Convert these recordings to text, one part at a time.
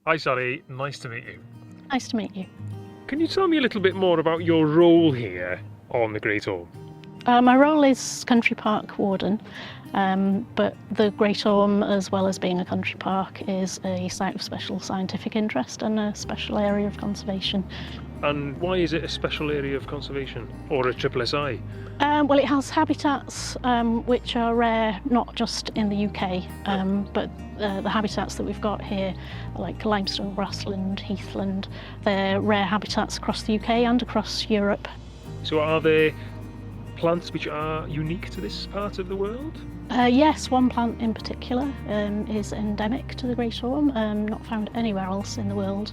Hi Sally, nice to meet you. Nice to meet you. Can you tell me a little bit more about your role here on the Great Orme? My role is country park warden, but the Great Orme, as well as being a country park, is a site of special scientific interest and a special area of conservation. And why is it a special area of conservation, or a SSSI? Well, it has habitats which are rare, not just in the UK, but the habitats that we've got here, like limestone grassland, heathland, they're rare habitats across the UK and across Europe. So are there plants which are unique to this part of the world? Yes, one plant in particular is endemic to the Great Orme, not found anywhere else in the world,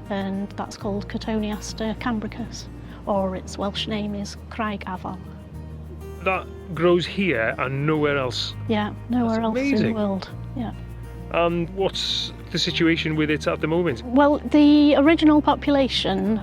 and that's called cotoneaster cambricus, or its Welsh name is Craig Afon. That grows here and nowhere else? Yeah, nowhere else in the world. Yeah. And what's the situation with it at the moment? Well, the original population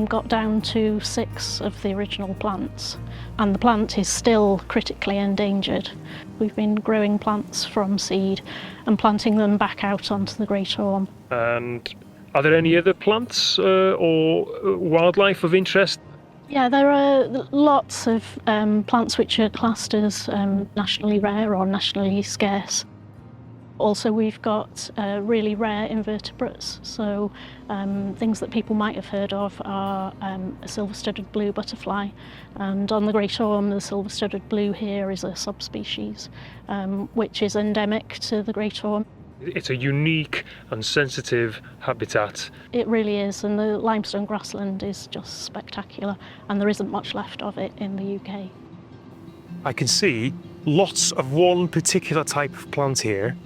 got down to 6 of the original plants, and the plant is still critically endangered. We've been growing plants from seed and planting them back out onto the Great Orme. And are there any other plants or wildlife of interest? Yeah, there are lots of plants which are classed as nationally rare or nationally scarce. Also, we've got really rare invertebrates, so things that people might have heard of are a silver-studded blue butterfly, and on the Great Orme the silver-studded blue here is a subspecies which is endemic to the Great Orme. It's a unique and sensitive habitat. It really is, and the limestone grassland is just spectacular, and there isn't much left of it in the UK. I can see lots of one particular type of plant here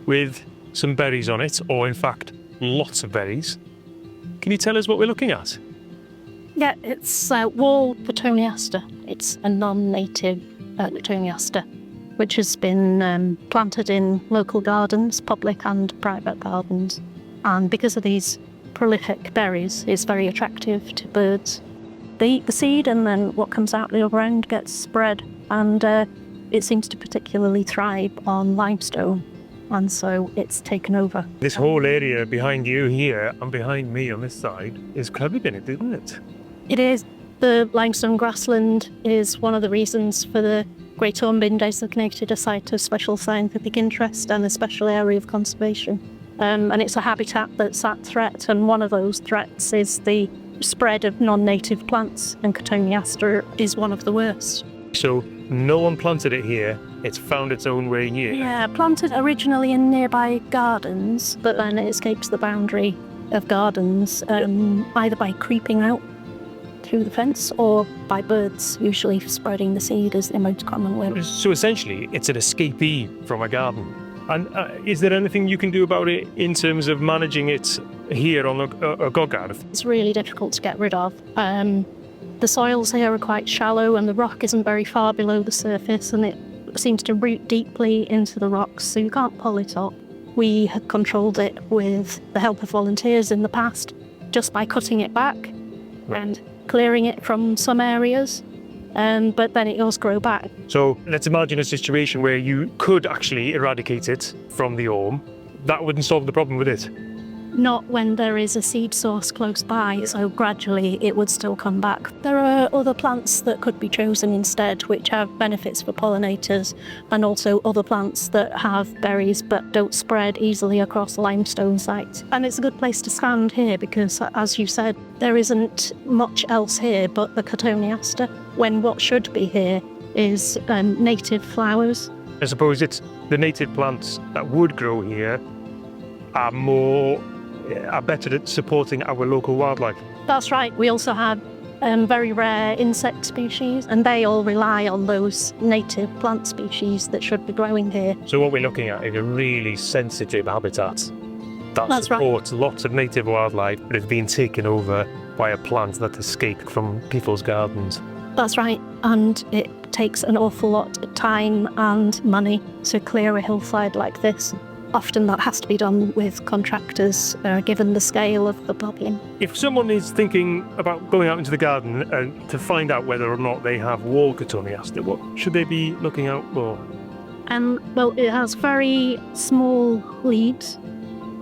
with some berries on it, or in fact lots of berries. Can you tell us what we're looking at? Yeah, it's wall cotoneaster. It's a non-native cotoneaster which has been planted in local gardens, public and private gardens, and because of these prolific berries it's very attractive to birds. They eat the seed and then what comes out the other end gets spread, and it seems to particularly thrive on limestone, and so it's taken over. This whole area behind you here and behind me on this side is cleverly been it, isn't it? It is. The limestone grassland is one of the reasons for the Great Orme being designated a site of special scientific interest and a special area of conservation. And it's a habitat that's at threat, and one of those threats is the spread of non-native plants, and cotoneaster is one of the worst. So no one planted it here, it's found its own way here. Yeah, planted originally in nearby gardens, but then it escapes the boundary of gardens either by creeping out through the fence or by birds, usually spreading the seed is the most common way. So essentially it's an escapee from a garden. And is there anything you can do about it in terms of managing it here on a Gogarth? It's really difficult to get rid of. The soils here are quite shallow and the rock isn't very far below the surface, and it seems to root deeply into the rocks, so you can't pull it up. We had controlled it with the help of volunteers in the past, just by cutting it back and clearing it from some areas, but then it does grow back. So let's imagine a situation where you could actually eradicate it from the Orme. That wouldn't solve the problem, would it? Not when there is a seed source close by, so gradually it would still come back. There are other plants that could be chosen instead, which have benefits for pollinators, and also other plants that have berries but don't spread easily across limestone sites. And it's a good place to stand here because, as you said, there isn't much else here but the cotoneaster, when what should be here is native flowers. I suppose it's the native plants that would grow here are better at supporting our local wildlife. That's right. We also have very rare insect species, and they all rely on those native plant species that should be growing here. So what we're looking at is a really sensitive habitat that That's supports lots of native wildlife, but has been taken over by a plant that escaped from people's gardens. That's right, and it takes an awful lot of time and money to clear a hillside like this. Often that has to be done with contractors, given the scale of the problem. If someone is thinking about going out into the garden and to find out whether or not they have wall cotoneaster, what should they be looking out for? Well, it has very small leaves,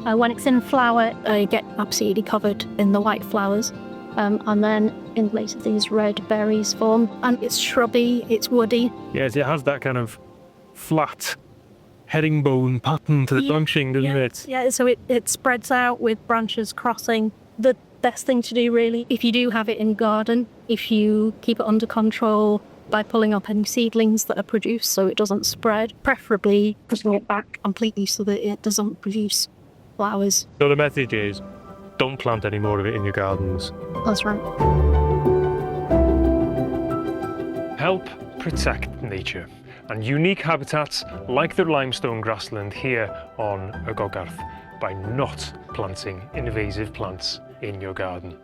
When it's in flower, you get absolutely covered in the white flowers. And then in later these red berries form. And it's shrubby, it's woody. Yes, it has that kind of flat herringbone pattern to the branching, doesn't it? Yeah, so it spreads out with branches crossing. The best thing to do really, if you do have it in garden, if you keep it under control by pulling up any seedlings that are produced so it doesn't spread, preferably pushing it back completely so that it doesn't produce flowers. So the message is, don't plant any more of it in your gardens. That's right. Help protect nature and unique habitats like the limestone grassland here on y Gogarth by not planting invasive plants in your garden.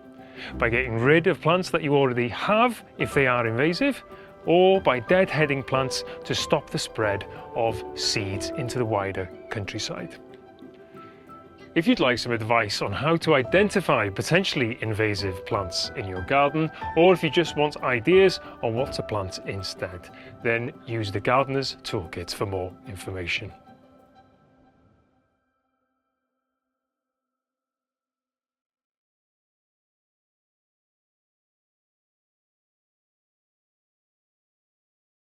By getting rid of plants that you already have if they are invasive, or by deadheading plants to stop the spread of seeds into the wider countryside. If you'd like some advice on how to identify potentially invasive plants in your garden, or if you just want ideas on what to plant instead, then use the Gardener's Toolkit for more information.